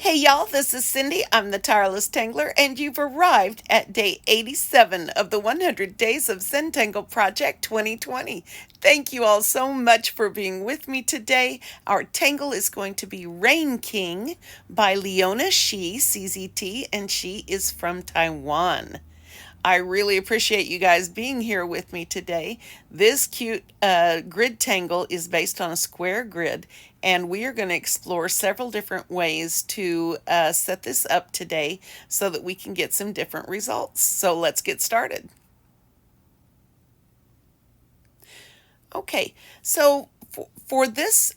Hey y'all, this is Cindy. I'm the Tireless Tangler, and you've arrived at day 87 of the 100 Days of Zentangle Project 2020. Thank you all so much for being with me today. Our tangle is going to be Rainking by Leona Shih, CZT, and she is from Taiwan. I really appreciate you guys being here with me today. This cute grid tangle is based on a square grid, and we are going to explore several different ways to set this up today so that we can get some different results. So let's get started. Okay, so for this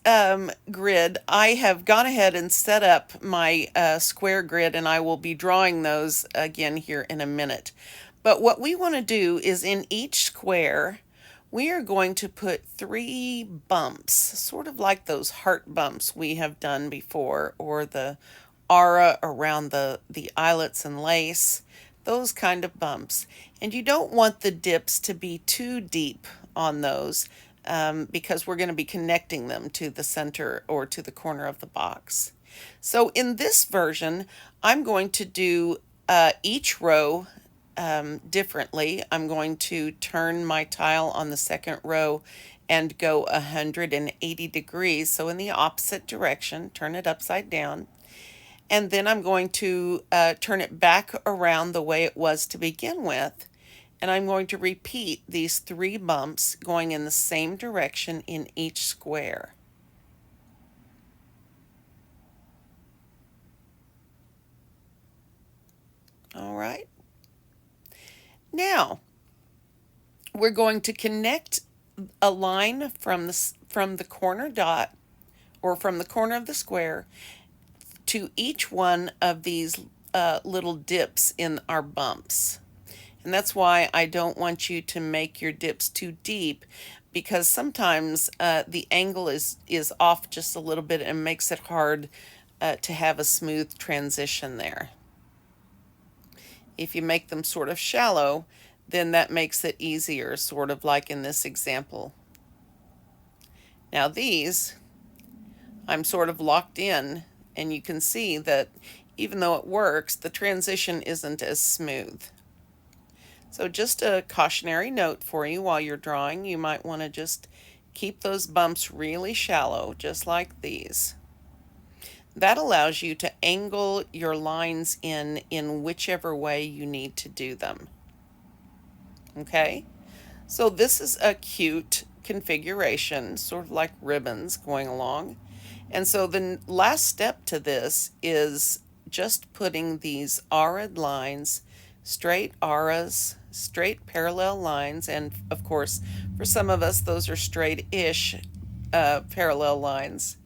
grid, I have gone ahead and set up my square grid, and I will be drawing those again here in a minute. But what we want to do is in each square, we are going to put 3 bumps, sort of like those heart bumps we have done before, or the aura around the eyelets and lace, those kind of bumps. And you don't want the dips to be too deep on those because we're going to be connecting them to the center or to the corner of the box. So in this version, I'm going to do each row differently. I'm going to turn my tile on the second row and go 180 degrees, so in the opposite direction, turn it upside down. And then I'm going to turn it back around the way it was to begin with. And I'm going to repeat these 3 bumps going in the same direction in each square. All right. Now, we're going to connect a line from the corner dot, or from the corner of the square, to each one of these little dips in our bumps. And that's why I don't want you to make your dips too deep, because sometimes the angle is off just a little bit and makes it hard to have a smooth transition there. If you make them sort of shallow, then that makes it easier, sort of like in this example. Now these, I'm sort of locked in, and you can see that even though it works, the transition isn't as smooth. So just a cautionary note for you while you're drawing, you might want to just keep those bumps really shallow, just like these. That allows you to angle your lines in whichever way you need to do them. Okay, so this is a cute configuration, sort of like ribbons going along. And so the last step to this is just putting these arid lines, straight auras, straight parallel lines, and of course, for some of us, those are straight-ish parallel lines.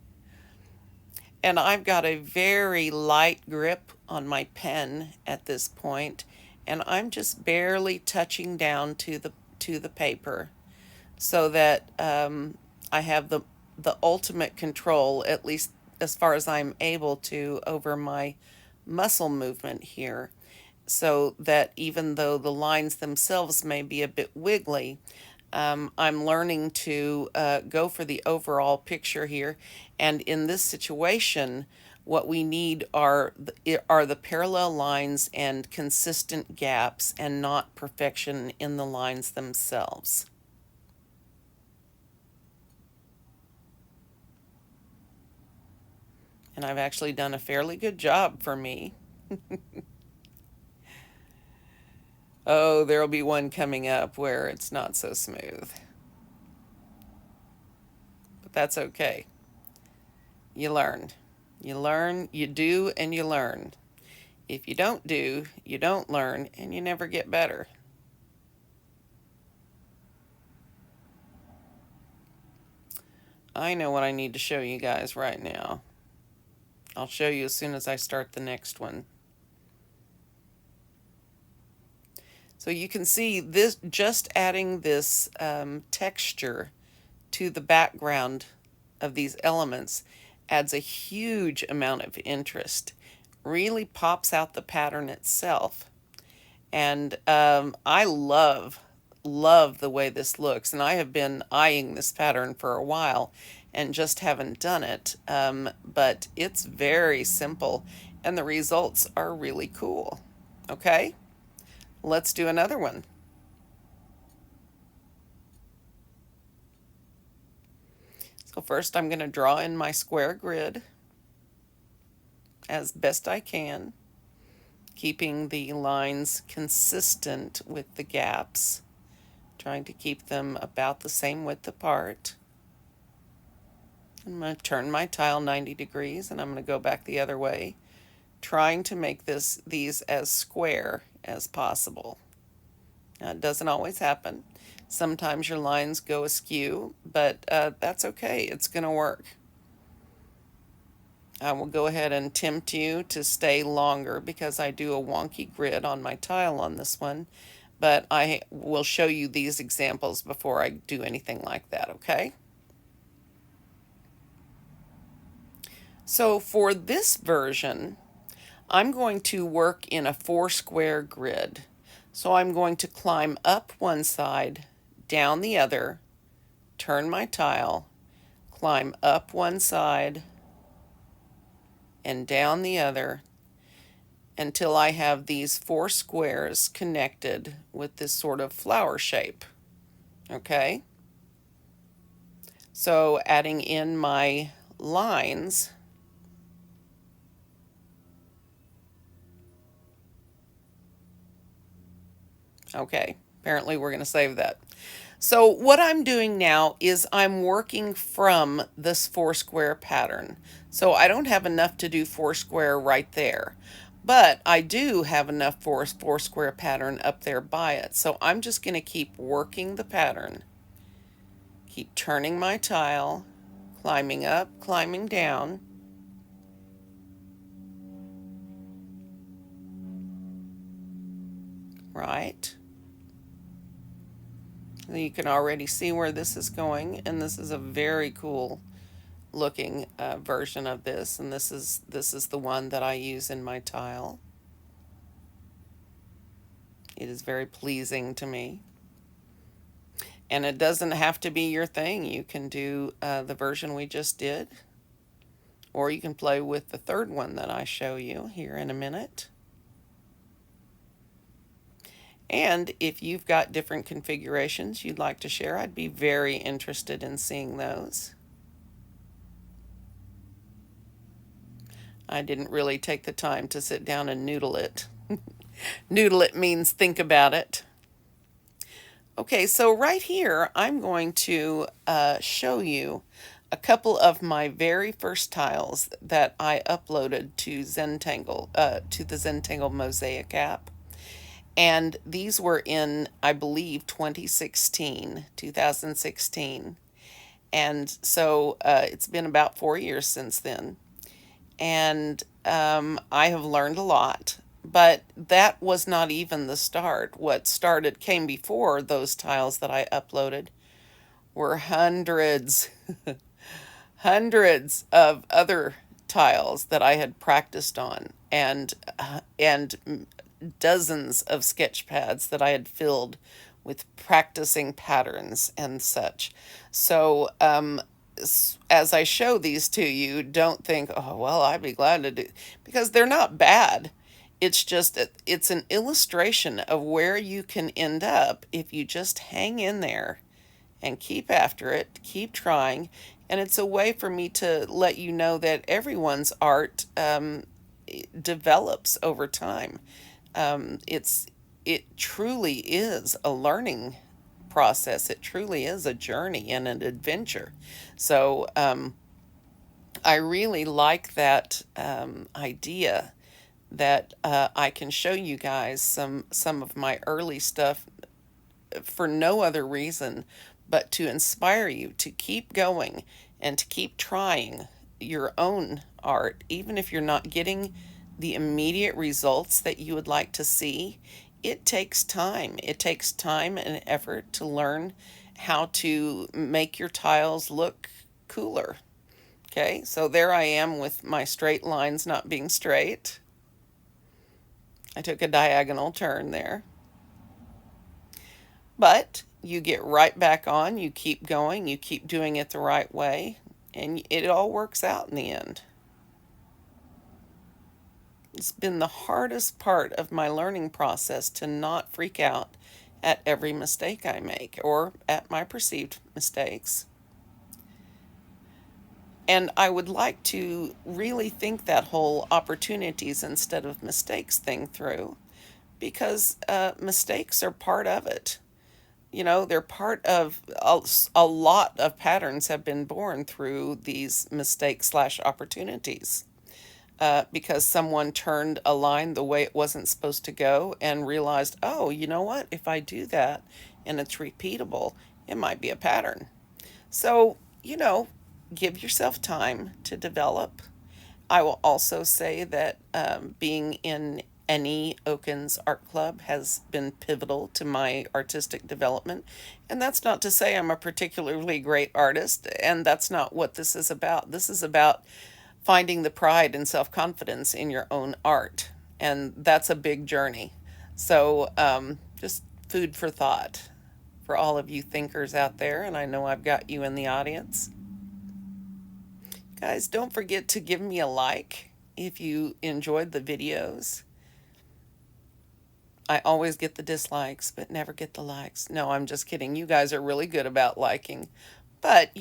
And I've got a very light grip on my pen at this point, and I'm just barely touching down to the paper so that I have the ultimate control, at least as far as I'm able to, over my muscle movement here, so that even though the lines themselves may be a bit wiggly, I'm learning to go for the overall picture here. And in this situation, what we need are the parallel lines and consistent gaps, and not perfection in the lines themselves. And I've actually done a fairly good job for me. Oh, there'll be one coming up where it's not so smooth. But that's okay. You learn. You learn, you do, and you learn. If you don't do, you don't learn, and you never get better. I know what I need to show you guys right now. I'll show you as soon as I start the next one. So you can see this, just adding this texture to the background of these elements adds a huge amount of interest. Really pops out the pattern itself. And I love the way this looks. And I have been eyeing this pattern for a while and just haven't done it. But it's very simple. and the results are really cool. Okay, let's do another one. So first I'm going to draw in my square grid as best I can, keeping the lines consistent with the gaps, trying to keep them about the same width apart. I'm going to turn my tile 90 degrees and I'm going to go back the other way, trying to make these as square as possible. Now, it doesn't always happen. Sometimes your lines go askew, but that's okay. It's going to work. I will go ahead and tempt you to stay longer because I do a wonky grid on my tile on this one, but I will show you these examples before I do anything like that, okay? So for this version, I'm going to work in a 4-square grid. So I'm going to climb up one side, down the other, turn my tile, climb up one side, and down the other until I have these 4 squares connected with this sort of flower shape. Okay? So adding in my lines, okay, apparently we're going to save that. So what I'm doing now is I'm working from this 4-square pattern. So I don't have enough to do 4-square right there, but I do have enough for a 4-square pattern up there by it. So I'm just going to keep working the pattern, keep turning my tile, climbing up, climbing down, right? You can already see where this is going, and this is a very cool looking version of this, and this is the one that I use in my tile. It is very pleasing to me, and it doesn't have to be your thing. You can do the version we just did, or you can play with the third one that I show you here in a minute. And if you've got different configurations you'd like to share, I'd be very interested in seeing those. I didn't really take the time to sit down and noodle it. Noodle it means think about it. Okay, so right here I'm going to show you a couple of my very first tiles that I uploaded to Zentangle, to the Zentangle Mosaic app. And these were in, I believe, 2016. And so it's been about 4 years since then. And I have learned a lot. But that was not even the start. What came before those tiles that I uploaded were hundreds, hundreds of other tiles that I had practiced on, and dozens of sketch pads that I had filled with practicing patterns and such. So as I show these to you, don't think, oh, well, I'd be glad to do, because they're not bad. It's just, it's an illustration of where you can end up if you just hang in there and keep after it, keep trying. And it's a way for me to let you know that everyone's art develops over time. It truly is a learning process. It truly is a journey and an adventure. So I really like that idea that I can show you guys some of my early stuff for no other reason but to inspire you to keep going and to keep trying your own art, even if you're not getting the immediate results that you would like to see. It takes time. It takes time and effort to learn how to make your tiles look cooler. Okay, so there I am with my straight lines not being straight. I took a diagonal turn there. But you get right back on, you keep going, you keep doing it the right way, and it all works out in the end. It's been the hardest part of my learning process to not freak out at every mistake I make or at my perceived mistakes. And I would like to really think that whole opportunities instead of mistakes thing through, because mistakes are part of it. You know, they're part of a lot of patterns have been born through these mistakes slash opportunities. Because someone turned a line the way it wasn't supposed to go and realized, oh, you know what? If I do that and it's repeatable, it might be a pattern. So, give yourself time to develop. I will also say that being in any Oakens Art Club has been pivotal to my artistic development. And that's not to say I'm a particularly great artist, and that's not what this is about. This is about finding the pride and self confidence in your own art. And that's a big journey. So, just food for thought for all of you thinkers out there. And I know I've got you in the audience. Guys, don't forget to give me a like if you enjoyed the videos. I always get the dislikes, but never get the likes. No, I'm just kidding. You guys are really good about liking. But,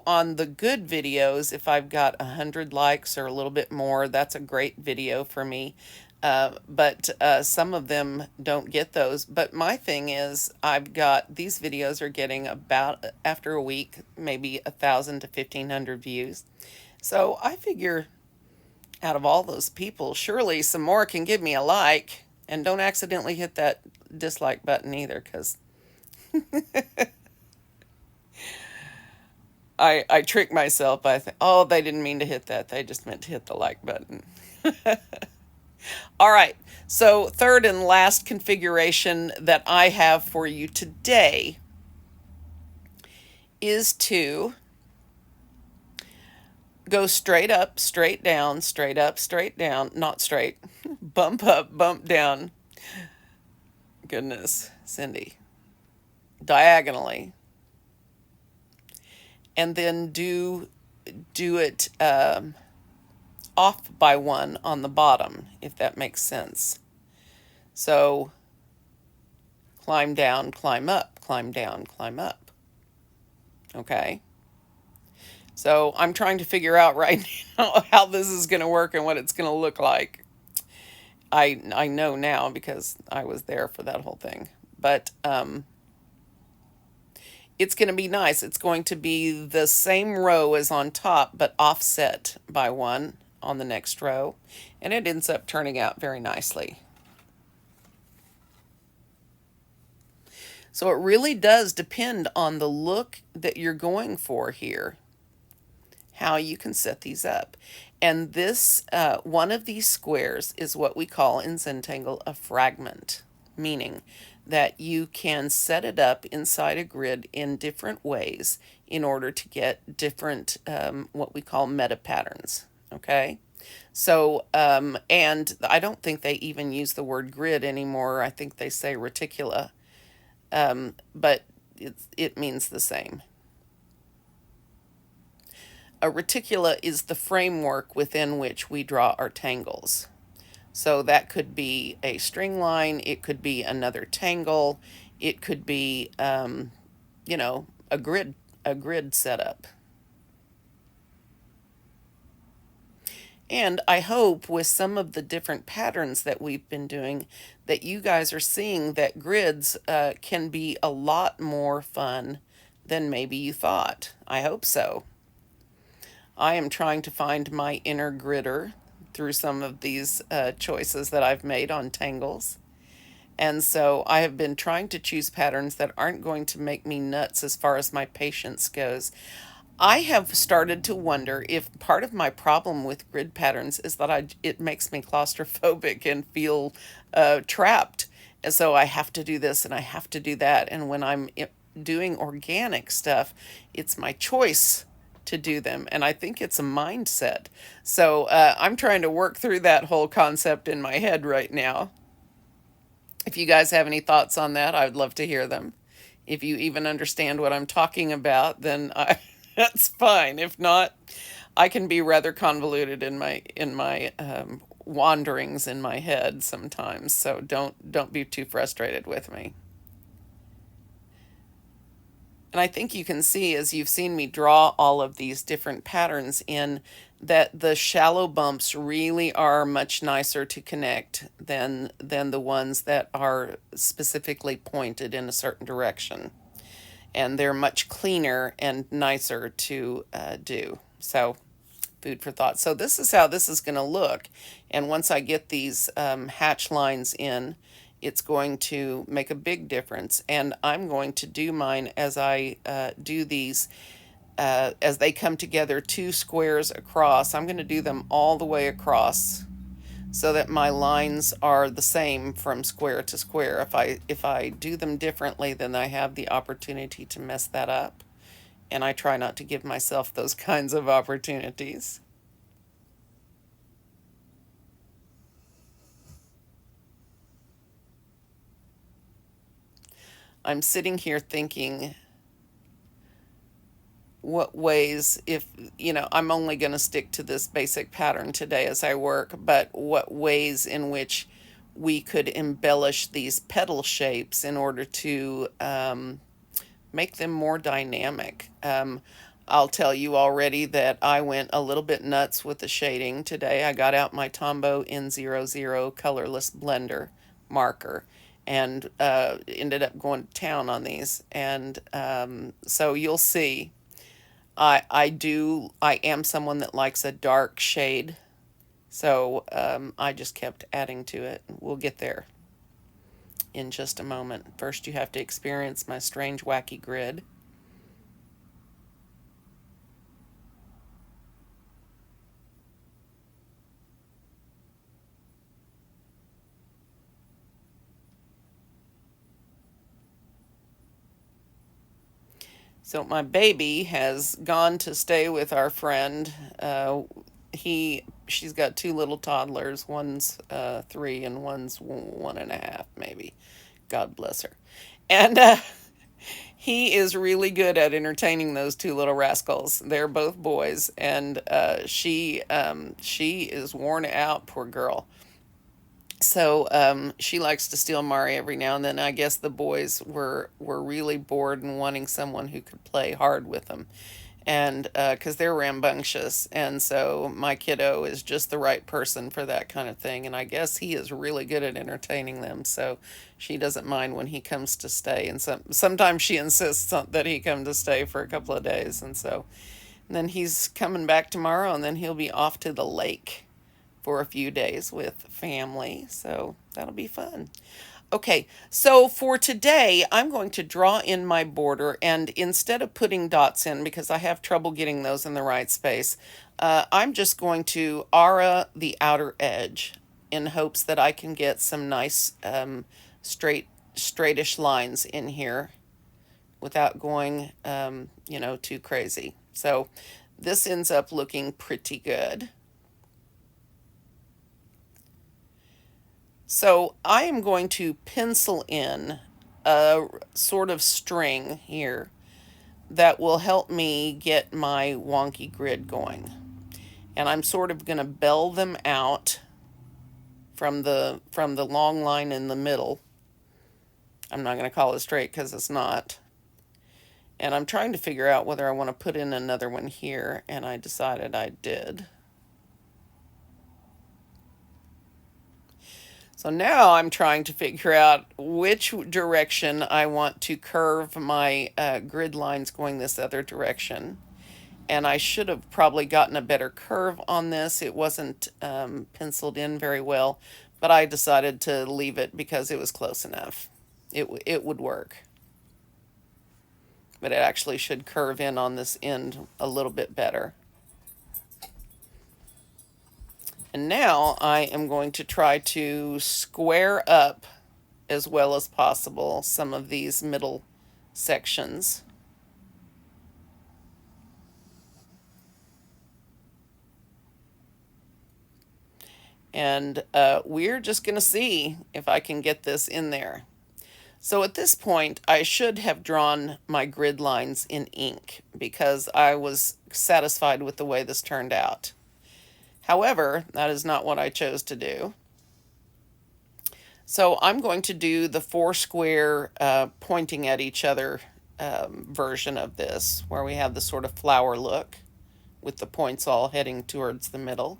on the good videos, if I've got 100 likes or a little bit more, that's a great video for me. But some of them don't get those. But my thing is, these videos are getting about, after a week, maybe 1,000 to 1,500 views. So I figure out of all those people, surely some more can give me a like. And don't accidentally hit that dislike button either, because I trick myself. I think, oh, they didn't mean to hit that. They just meant to hit the like button. All right. So third and last configuration that I have for you today is to go straight up, straight down, straight up, straight down, not straight, bump up, bump down. Goodness, Cindy. Diagonally. And then do it off by one on the bottom, if that makes sense. So climb down, climb up, climb down, climb up. Okay? So I'm trying to figure out right now how this is going to work and what it's going to look like. I know now because I was there for that whole thing. But it's going to be nice. It's going to be the same row as on top, but offset by one on the next row. And it ends up turning out very nicely. So it really does depend on the look that you're going for here, how you can set these up. And this, one of these squares is what we call in Zentangle a fragment, meaning that you can set it up inside a grid in different ways in order to get different, what we call meta patterns, okay? So, and I don't think they even use the word grid anymore. I think they say reticula, but it means the same. A reticula is the framework within which we draw our tangles. So that could be a string line, it could be another tangle, it could be, a grid setup. And I hope with some of the different patterns that we've been doing that you guys are seeing that grids can be a lot more fun than maybe you thought. I hope so. I am trying to find my inner gridder through some of these choices that I've made on tangles. And so I have been trying to choose patterns that aren't going to make me nuts as far as my patience goes. I have started to wonder if part of my problem with grid patterns is that it makes me claustrophobic and feel trapped. And so I have to do this and I have to do that. And when I'm doing organic stuff, it's my choice to do them. And I think it's a mindset. So I'm trying to work through that whole concept in my head right now. If you guys have any thoughts on that, I would love to hear them. If you even understand what I'm talking about, then that's fine. If not, I can be rather convoluted in my wanderings in my head sometimes, so don't be too frustrated with me. And I think you can see, as you've seen me draw all of these different patterns in, that the shallow bumps really are much nicer to connect than the ones that are specifically pointed in a certain direction. And they're much cleaner and nicer to do. So food for thought. So this is how this is going to look. And once I get these hatch lines in, it's going to make a big difference. And I'm going to do mine as I do these, as they come together, 2 squares across. I'm going to do them all the way across so that my lines are the same from square to square. If I do them differently, then I have the opportunity to mess that up. And I try not to give myself those kinds of opportunities. I'm sitting here thinking what ways, if, I'm only going to stick to this basic pattern today as I work, but what ways in which we could embellish these petal shapes in order to make them more dynamic. I'll tell you already that I went a little bit nuts with the shading today. I got out my Tombow N00 colorless blender marker and ended up going to town on these. And so you'll see, I am someone that likes a dark shade. So I just kept adding to it. We'll get there in just a moment. First, you have to experience my strange, wacky grid. So my baby has gone to stay with our friend. She's got 2 little toddlers. One's 3 and one's 1.5, maybe. God bless her. And he is really good at entertaining those 2 little rascals. They're both boys, and she is worn out, poor girl. So she likes to steal Mari every now and then. I guess the boys were really bored and wanting someone who could play hard with them, and because they're rambunctious, and so my kiddo is just the right person for that kind of thing. And I guess he is really good at entertaining them, so she doesn't mind when he comes to stay. And sometimes she insists that he come to stay for a couple of days, and then he's coming back tomorrow, and then he'll be off to the lake for a few days with family, so that'll be fun. Okay, so for today, I'm going to draw in my border, and instead of putting dots in, because I have trouble getting those in the right space, I'm just going to aura the outer edge in hopes that I can get some nice straightish lines in here without going, too crazy. So this ends up looking pretty good. So I am going to pencil in a sort of string here that will help me get my wonky grid going. And I'm sort of going to bell them out from the long line in the middle. I'm not going to call it straight because it's not. And I'm trying to figure out whether I want to put in another one here, and I decided I did. So now I'm trying to figure out which direction I want to curve my grid lines going this other direction. And I should have probably gotten a better curve on this. It wasn't penciled in very well, but I decided to leave it because it was close enough. It would work. But it actually should curve in on this end a little bit better. And now I am going to try to square up as well as possible some of these middle sections. And we're just going to see if I can get this in there. So at this point, I should have drawn my grid lines in ink because I was satisfied with the way this turned out. However, that is not what I chose to do. So I'm going to do the four square pointing at each other version of this, where we have the sort of flower look with the points all heading towards the middle.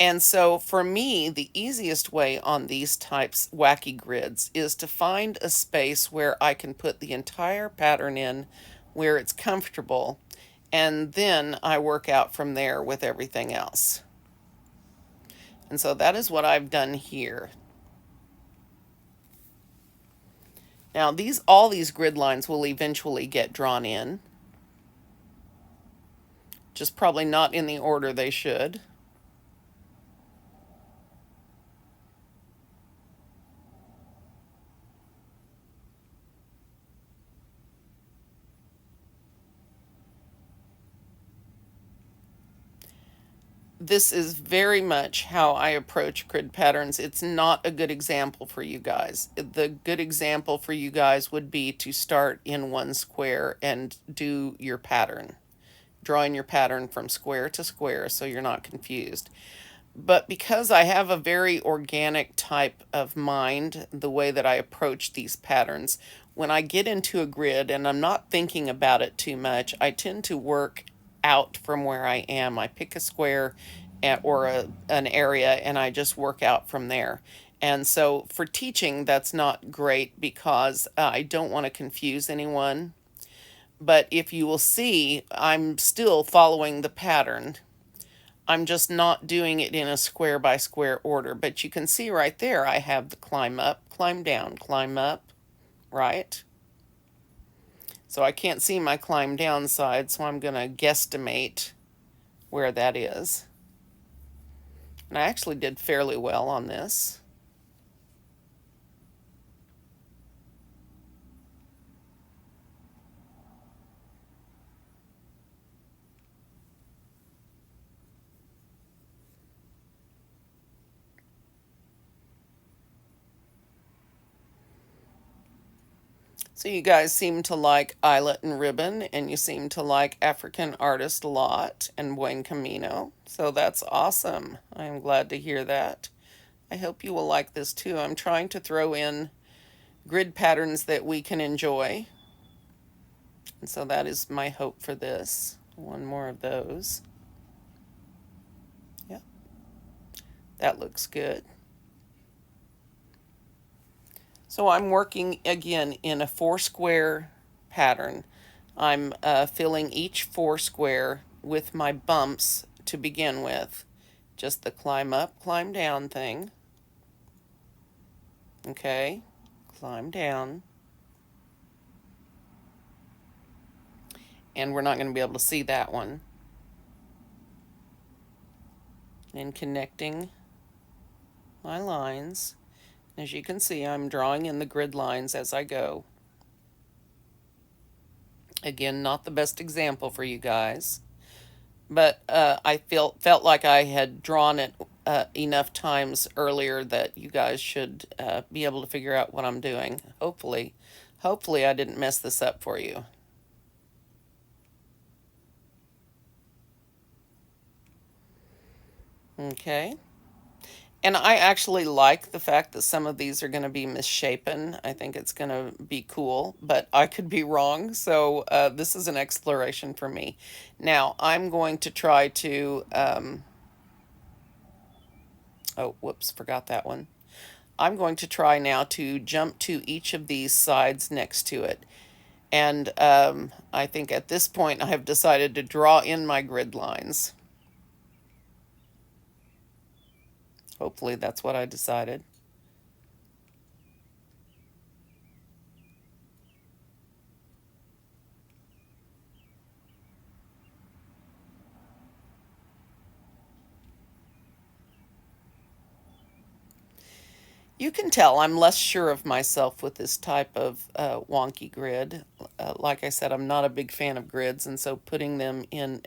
And so for me, the easiest way on these types wacky grids is to find a space where I can put the entire pattern in where it's comfortable, and then I work out from there with everything else. And so that is what I've done here. Now all these grid lines will eventually get drawn in, just probably not in the order they should. This is very much how I approach grid patterns. It's not a good example for you guys. The good example for you guys would be to start in one square and do your pattern, drawing your pattern from square to square so you're not confused. But because I have a very organic type of mind, the way that I approach these patterns, when I get into a grid and I'm not thinking about it too much, I tend to work out from where I am. I pick a square or an area and I just work out from there. And so for teaching, that's not great because I don't want to confuse anyone. But if you will see, I'm still following the pattern. I'm just not doing it in a square by square order. But you can see right there, I have the climb up, climb down, climb up, right? So I can't see my climb down side, so I'm going to guesstimate where that is. And I actually did fairly well on this. So you guys seem to like Eyelet and Ribbon, and you seem to like African Artist a lot and Buen Camino. So that's awesome. I'm glad to hear that. I hope you will like this too. I'm trying to throw in grid patterns that we can enjoy. And so that is my hope for this. One more of those. Yep, that looks good. So I'm working again in a four square pattern. I'm filling each four square with my bumps to begin with. Just the climb up, climb down thing. Okay, climb down. And we're not going to be able to see that one. And connecting my lines. As you can see, I'm drawing in the grid lines as I go. Again, not the best example for you guys, but I felt like I had drawn it enough times earlier that you guys should be able to figure out what I'm doing. Hopefully I didn't mess this up for you. Okay. And I actually like the fact that some of these are going to be misshapen. I think it's going to be cool, but I could be wrong. So this is an exploration for me. Now I'm going to try to, oh, whoops, forgot that one. I'm going to try now to jump to each of these sides next to it. And I think at this point I have decided to draw in my grid lines. Hopefully that's what I decided. You can tell I'm less sure of myself with this type of wonky grid. Like I said, I'm not a big fan of grids, and so putting them in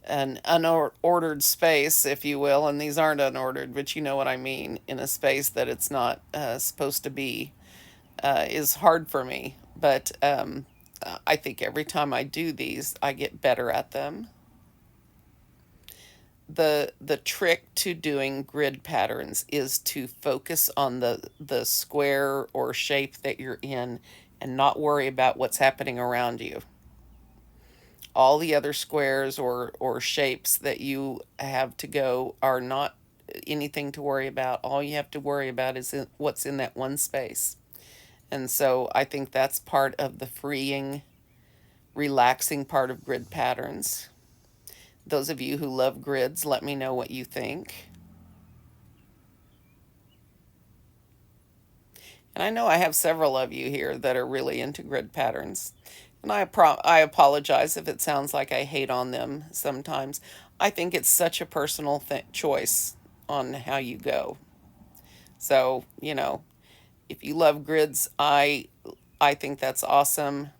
an unordered space, if you will, and these aren't unordered, but you know what I mean, in a space that it's not supposed to be, is hard for me. But I think every time I do these, I get better at them. the trick to doing grid patterns is to focus on the square or shape that you're in and not worry about what's happening around you. All the other squares or shapes that you have to go are not anything to worry about. All you have to worry about is what's in that one space. And so I think that's part of the freeing, relaxing part of grid patterns. Those of you who love grids, let me know what you think. And I know I have several of you here that are really into grid patterns. And I apologize if it sounds like I hate on them sometimes. I think it's such a personal choice on how you go. So, if you love grids, I think that's awesome.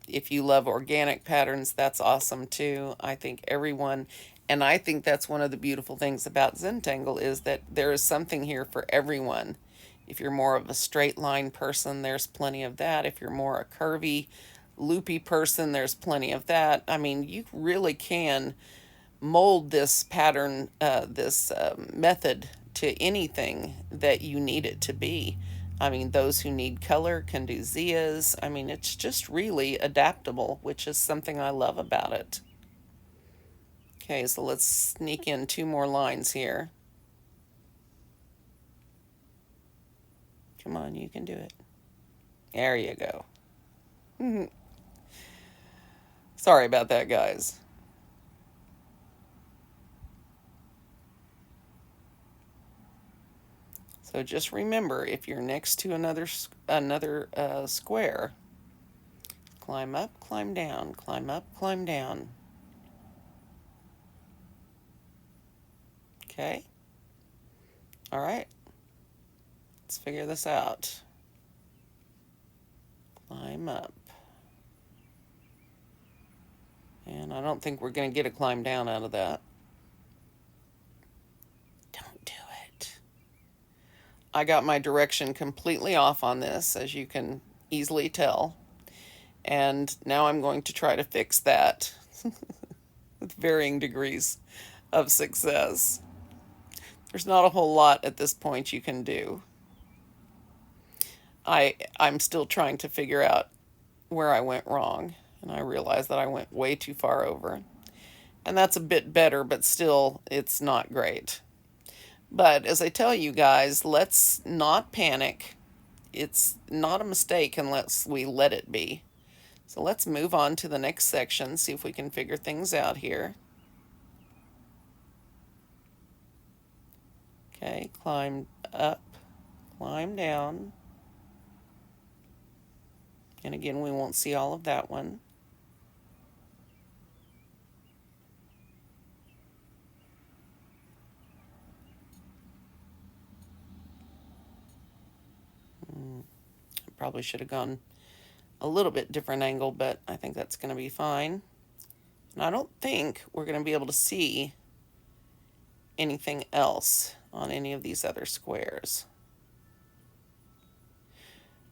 If you love organic patterns, that's awesome too. I think everyone, and I think that's one of the beautiful things about Zentangle is that there is something here for everyone. If you're more of a straight line person, there's plenty of that. If you're more a curvy, loopy person, there's plenty of that. I mean, you really can mold this pattern, this method to anything that you need it to be. I mean, those who need color can do Zias. I mean, it's just really adaptable, which is something I love about it. Okay, so let's sneak in 2 more lines here. Come on, you can do it. There you go. Sorry about that, guys. So just remember, if you're next to another square, climb up, climb down, climb up, climb down. Okay? All right. Let's figure this out. Climb up. And I don't think we're going to get a climb down out of that. Don't do it. I got my direction completely off on this, as you can easily tell. And now I'm going to try to fix that with varying degrees of success. There's not a whole lot at this point you can do. I'm still trying to figure out where I went wrong, and I realized that I went way too far over. And that's a bit better, but still, it's not great. But as I tell you guys, let's not panic. It's not a mistake unless we let it be. So let's move on to the next section, see if we can figure things out here. Okay, climb up, climb down. And again, we won't see all of that one. Probably should have gone a little bit different angle, but I think that's going to be fine. And I don't think we're going to be able to see anything else on any of these other squares.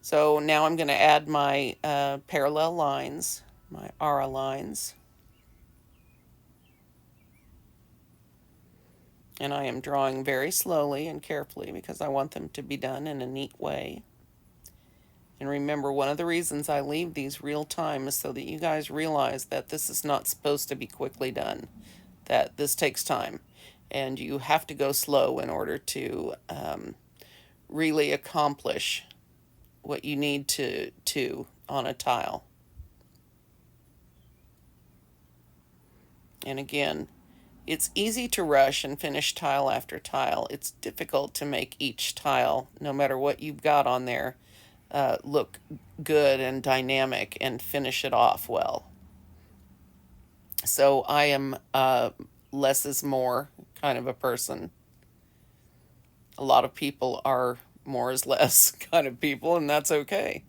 So now I'm going to add my parallel lines, my ARA lines. And I am drawing very slowly and carefully because I want them to be done in a neat way. And remember, one of the reasons I leave these real time is so that you guys realize that this is not supposed to be quickly done, that this takes time. And you have to go slow in order to really accomplish what you need to on a tile. And again, it's easy to rush and finish tile after tile. It's difficult to make each tile, no matter what you've got on there, look good and dynamic and finish it off well. So I am less is more kind of a person. A lot of people are more is less kind of people, and that's okay.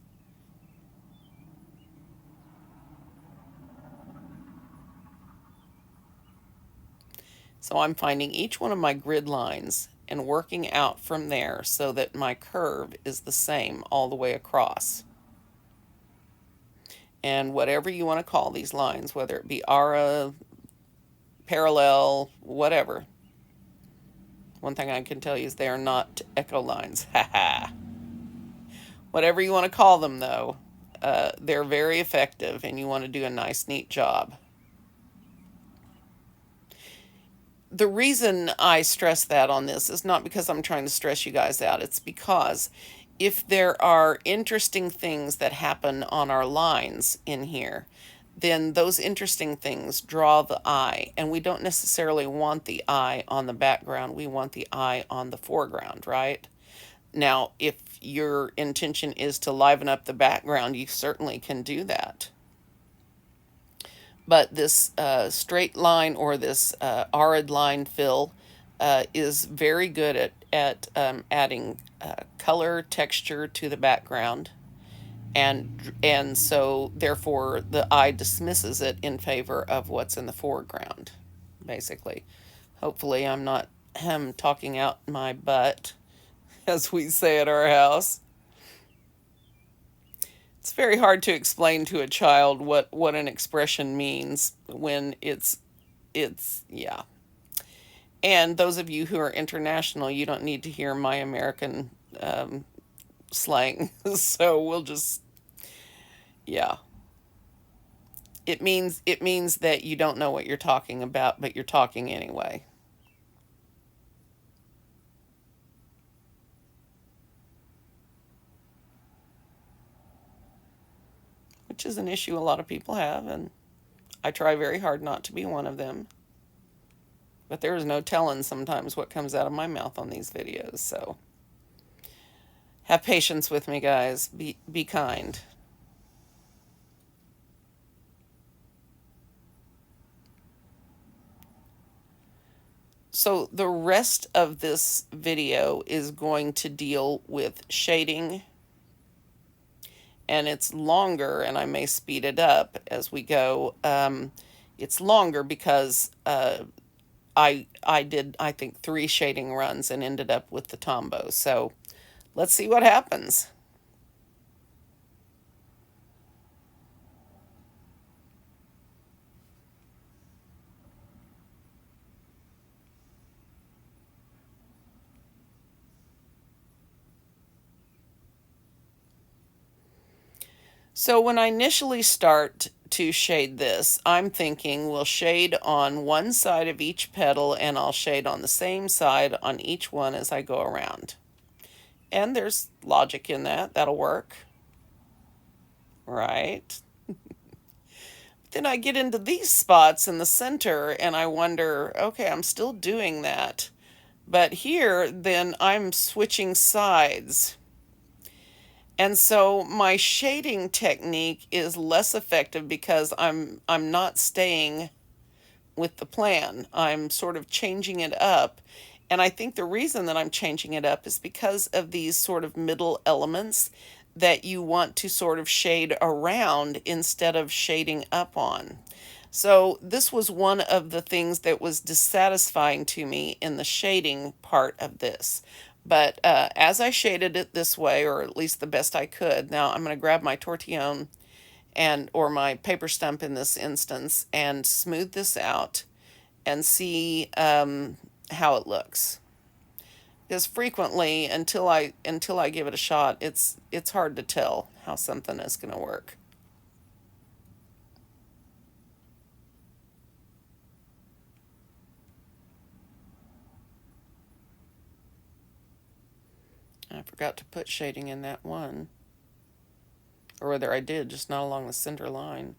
So I'm finding each one of my grid lines and working out from there so that my curve is the same all the way across. And whatever you want to call these lines, whether it be ARA, parallel, whatever. One thing I can tell you is they are not echo lines. Ha ha. Whatever you want to call them, though, they're very effective, and you want to do a nice, neat job. The reason I stress that on this is not because I'm trying to stress you guys out. It's because if there are interesting things that happen on our lines in here, then those interesting things draw the eye, and we don't necessarily want the eye on the background. We want the eye on the foreground, right? Now, if your intention is to liven up the background, you certainly can do that. But this straight line, or this arid line fill, is very good at adding color, texture to the background. And so therefore the eye dismisses it in favor of what's in the foreground, basically. Hopefully I'm not talking out my butt, as we say at our house. It's very hard to explain to a child what an expression means when yeah. And those of you who are international, you don't need to hear my American slang. So we'll just, yeah. It means that you don't know what you're talking about, but you're talking anyway. Which is an issue a lot of people have, and I try very hard not to be one of them. But there is no telling sometimes what comes out of my mouth on these videos, so have patience with me, guys. Be kind. So the rest of this video is going to deal with shading, and it's longer, and I may speed it up as we go. It's longer because I did, I think, 3 shading runs and ended up with the Tombow. So let's see what happens. So when I initially start to shade this, I'm thinking we'll shade on one side of each petal, and I'll shade on the same side on each one as I go around. And there's logic in that. That'll work. Right? Then I get into these spots in the center, and I wonder, okay, I'm still doing that. But here, then I'm switching sides. And so my shading technique is less effective because I'm not staying with the plan. I'm sort of changing it up. And I think the reason that I'm changing it up is because of these sort of middle elements that you want to sort of shade around instead of shading up on. So this was one of the things that was dissatisfying to me in the shading part of this. But as I shaded it this way, or at least the best I could, now I'm going to grab my tortillon or my paper stump in this instance, and smooth this out and see how it looks. Because frequently, until I give it a shot, it's hard to tell how something is going to work. I forgot to put shading in that one. Or whether I did, just not along the center line.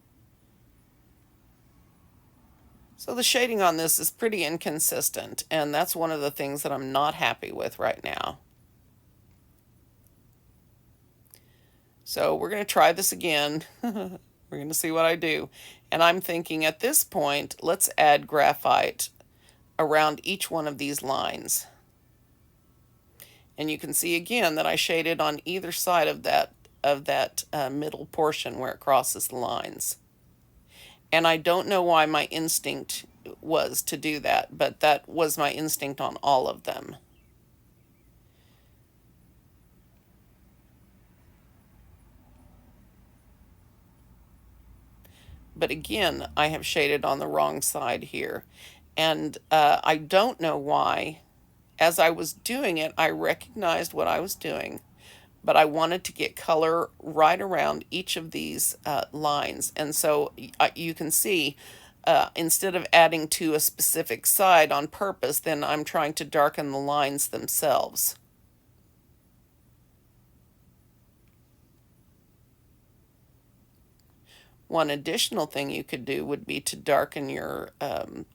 So the shading on this is pretty inconsistent, and that's one of the things that I'm not happy with right now. So we're going to try this again. We're going to see what I do. And I'm thinking at this point, let's add graphite around each one of these lines. And you can see again that I shaded on either side of that middle portion where it crosses the lines. And I don't know why my instinct was to do that, but that was my instinct on all of them. But again, I have shaded on the wrong side here. And I don't know why. As I was doing it, I recognized what I was doing, but I wanted to get color right around each of these lines. And so you can see, instead of adding to a specific side on purpose, then I'm trying to darken the lines themselves. One additional thing you could do would be to darken your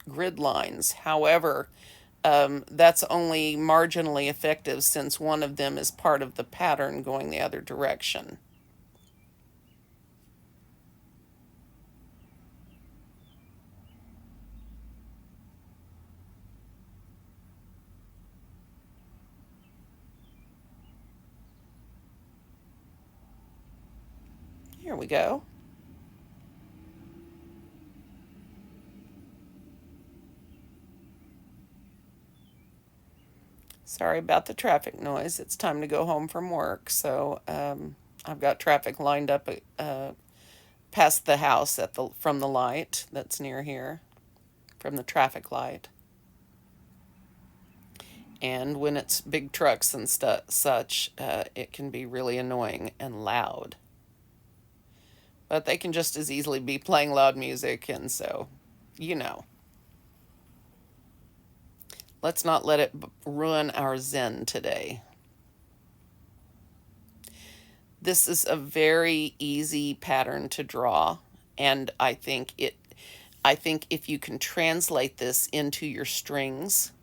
grid lines. However, that's only marginally effective since one of them is part of the pattern going the other direction. Here we go. Sorry about the traffic noise. It's time to go home from work, so I've got traffic lined up past the house from the light that's near here, from the traffic light. And when it's big trucks and such, it can be really annoying and loud. But they can just as easily be playing loud music, and so, you know. Let's not let it ruin our zen today. This is a very easy pattern to draw, and I think if you can translate this into your strings,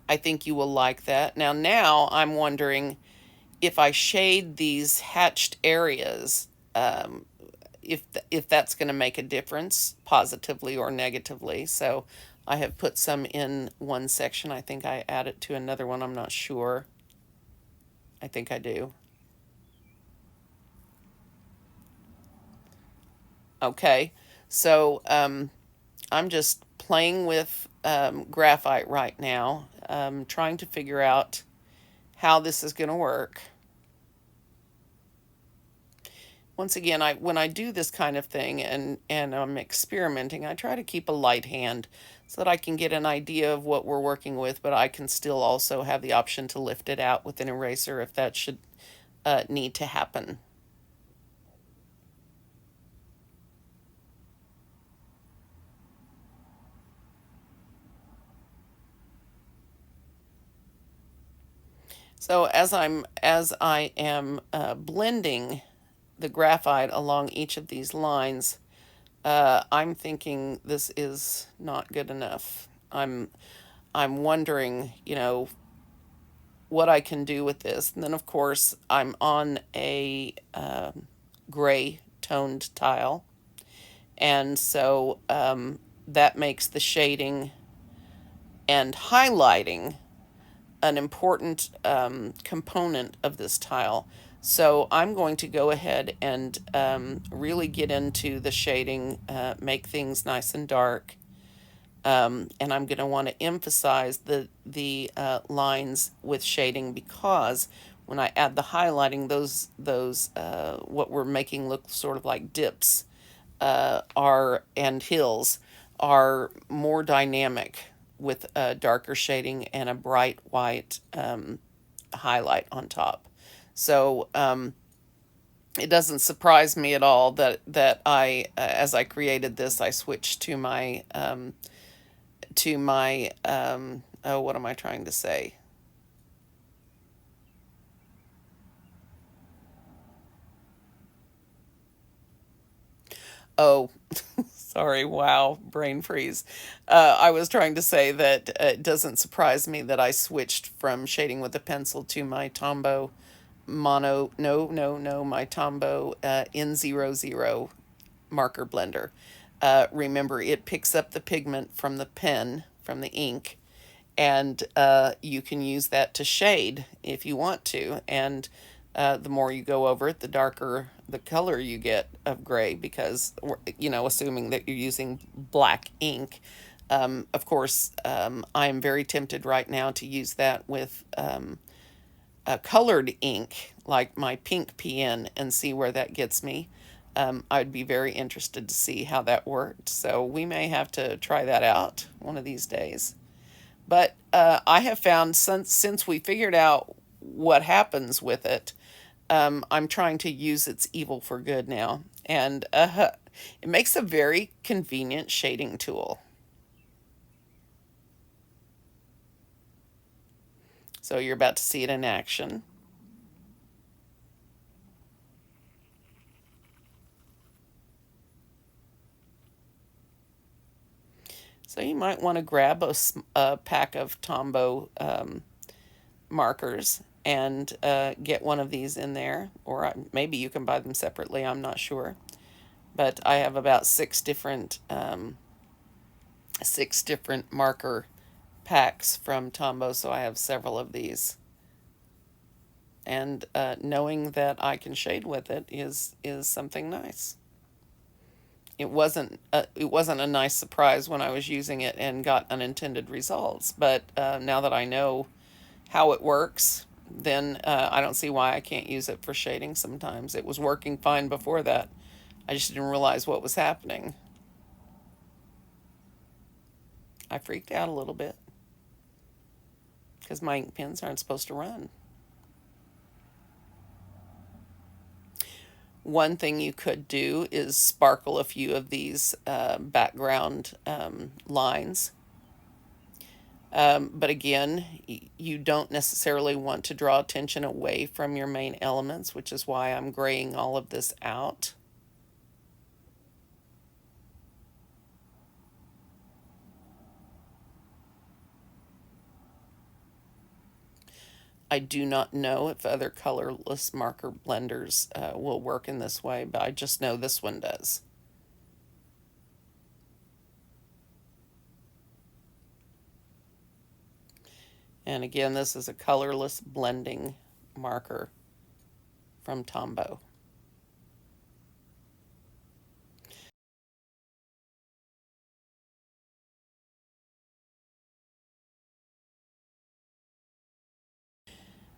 I think you will like that. Now I'm wondering if I shade these hatched areas, if that's going to make a difference positively or negatively. So I have put some in one section. I think I add it to another one. I'm not sure. I think I do. Okay. So I'm just playing with graphite right now, trying to figure out how this is going to work. Once again, when I do this kind of thing and I'm experimenting, I try to keep a light hand so that I can get an idea of what we're working with, but I can still also have the option to lift it out with an eraser if that should need to happen. So as I am blending the graphite along each of these lines, I'm thinking this is not good enough. I'm wondering, what I can do with this. And then, of course, I'm on a gray toned tile, and so that makes the shading and highlighting an important component of this tile. So I'm going to go ahead and really get into the shading, make things nice and dark. And I'm going to want to emphasize the lines with shading, because when I add the highlighting, those what we're making look sort of like dips and hills are more dynamic with a darker shading and a bright white highlight on top. So it doesn't surprise me at all that I, as I created this, I switched to my oh, what am I trying to say? Oh, sorry, wow, brain freeze. I was trying to say that it doesn't surprise me that I switched from shading with a pencil to my Tombow my Tombow N00 marker blender. Remember, it picks up the pigment from the pen, from the ink, and you can use that to shade if you want to. And the more you go over it, the darker the color you get of gray, because, assuming that you're using black ink. Of course, I am very tempted right now to use that with a colored ink, like my pink PN, and see where that gets me. I'd be very interested to see how that worked. So we may have to try that out one of these days. But I have found since we figured out what happens with it, I'm trying to use its evil for good now. And it makes a very convenient shading tool. So you're about to see it in action. So you might want to grab a pack of Tombow markers and get one of these in there, or maybe you can buy them separately, I'm not sure. But I have about six different marker packs from Tombow, so I have several of these. And knowing that I can shade with it is something nice. It wasn't a nice surprise when I was using it and got unintended results, but now that I know how it works, then I don't see why I can't use it for shading sometimes. It was working fine before that. I just didn't realize what was happening. I freaked out a little bit because my ink pens aren't supposed to run. One thing you could do is sparkle a few of these background lines. But again, you don't necessarily want to draw attention away from your main elements, which is why I'm graying all of this out. I do not know if other colorless marker blenders will work in this way, but I just know this one does. And again, this is a colorless blending marker from Tombow.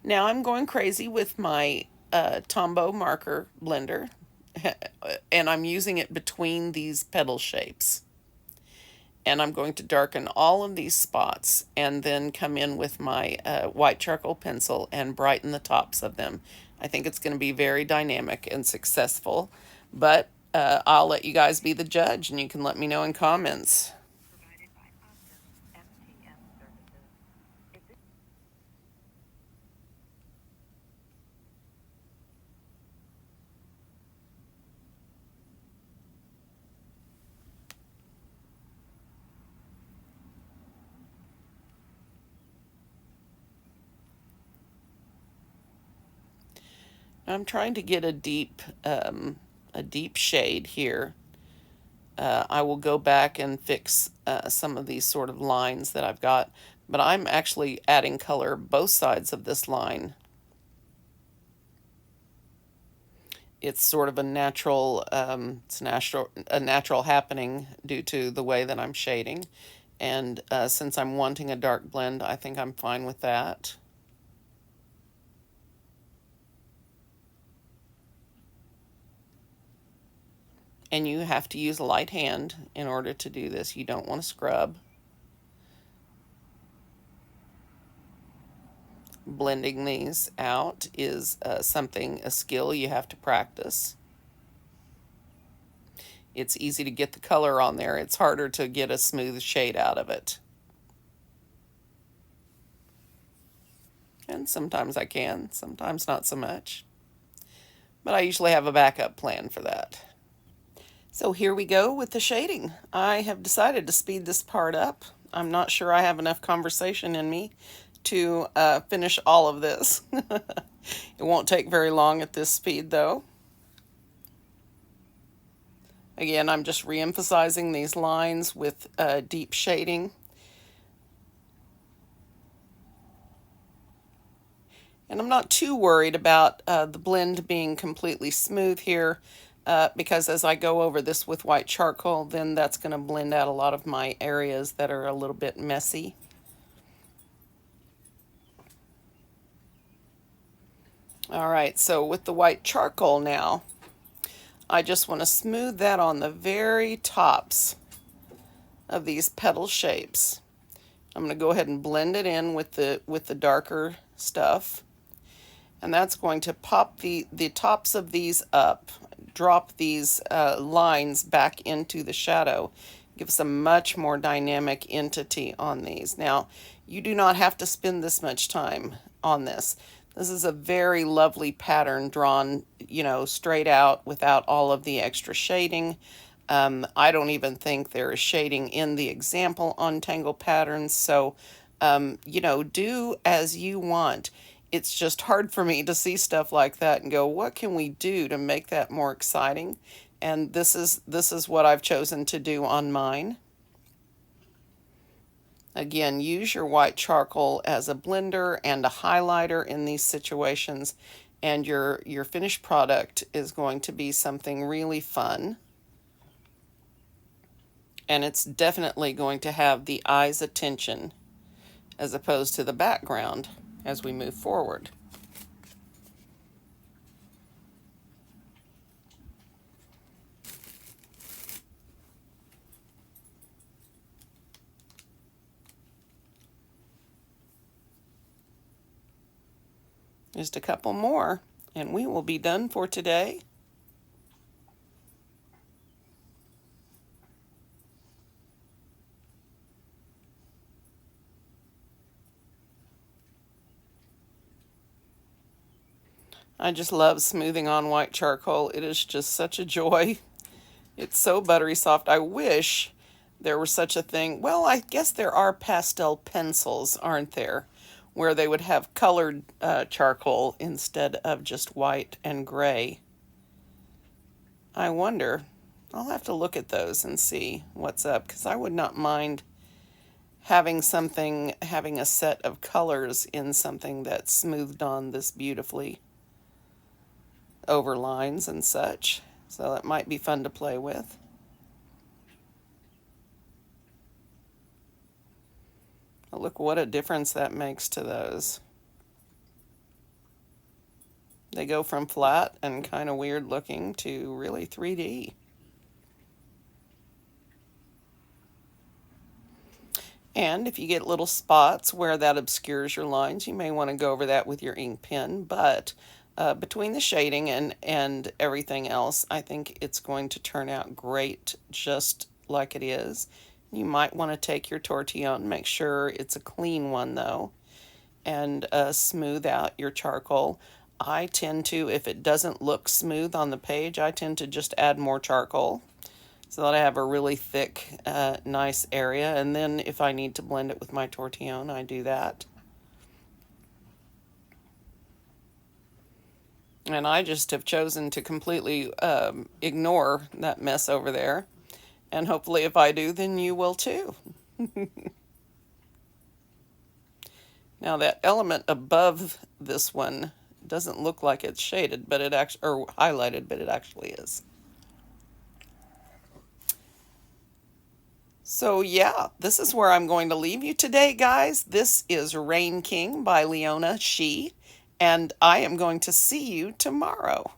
Now I'm going crazy with my Tombow marker blender, and I'm using it between these petal shapes. And I'm going to darken all of these spots and then come in with my white charcoal pencil and brighten the tops of them. I think it's going to be very dynamic and successful, but I'll let you guys be the judge, and you can let me know in comments. I'm trying to get a deep shade here. I will go back and fix some of these sort of lines that I've got, but I'm actually adding color both sides of this line. It's sort of a natural, a natural happening due to the way that I'm shading, and since I'm wanting a dark blend, I think I'm fine with that. And you have to use a light hand in order to do this. You don't want to scrub. Blending these out is a skill you have to practice. It's easy to get the color on there. It's harder to get a smooth shade out of it. And sometimes I can, sometimes not so much. But I usually have a backup plan for that. So here we go with the shading. I have decided to speed this part up. I'm not sure I have enough conversation in me to finish all of this. It won't take very long at this speed though. Again, I'm just re-emphasizing these lines with deep shading. And I'm not too worried about the blend being completely smooth here because as I go over this with white charcoal, then that's going to blend out a lot of my areas that are a little bit messy. All right, so with the white charcoal now, I just want to smooth that on the very tops of these petal shapes. I'm going to go ahead and blend it in with the darker stuff. And that's going to pop the tops of these up, drop these lines back into the shadow, give us a much more dynamic entity on these. Now, you do not have to spend this much time on this. This is a very lovely pattern drawn, straight out without all of the extra shading. I don't even think there is shading in the example Untitled Patterns, so, do as you want. It's just hard for me to see stuff like that and go, what can we do to make that more exciting? And this is what I've chosen to do on mine. Again, use your white charcoal as a blender and a highlighter in these situations, and your finished product is going to be something really fun. And it's definitely going to have the eye's attention as opposed to the background as we move forward. Just a couple more, and we will be done for today. I just love smoothing on white charcoal. It is just such a joy. It's so buttery soft. I wish there were such a thing. Well, I guess there are pastel pencils, aren't there? Where they would have colored charcoal instead of just white and gray. I wonder. I'll have to look at those and see what's up, because I would not mind having a set of colors in something that's smoothed on this beautifully over lines and such. So that might be fun to play with. Oh, look what a difference that makes to those. They go from flat and kind of weird looking to really 3D. And if you get little spots where that obscures your lines, you may want to go over that with your ink pen. But between the shading and everything else, I think it's going to turn out great just like it is. You might want to take your tortillon, make sure it's a clean one though, and smooth out your charcoal. I tend to, if it doesn't look smooth on the page, I tend to just add more charcoal so that I have a really thick, nice area. And then if I need to blend it with my tortillon, I do that. And I just have chosen to completely ignore that mess over there. And hopefully if I do, then you will too. Now that element above this one doesn't look like it's shaded, but it actually, or highlighted, but it actually is. So yeah, this is where I'm going to leave you today, guys. This is Rainking by Leona Shih, and I am going to see you tomorrow.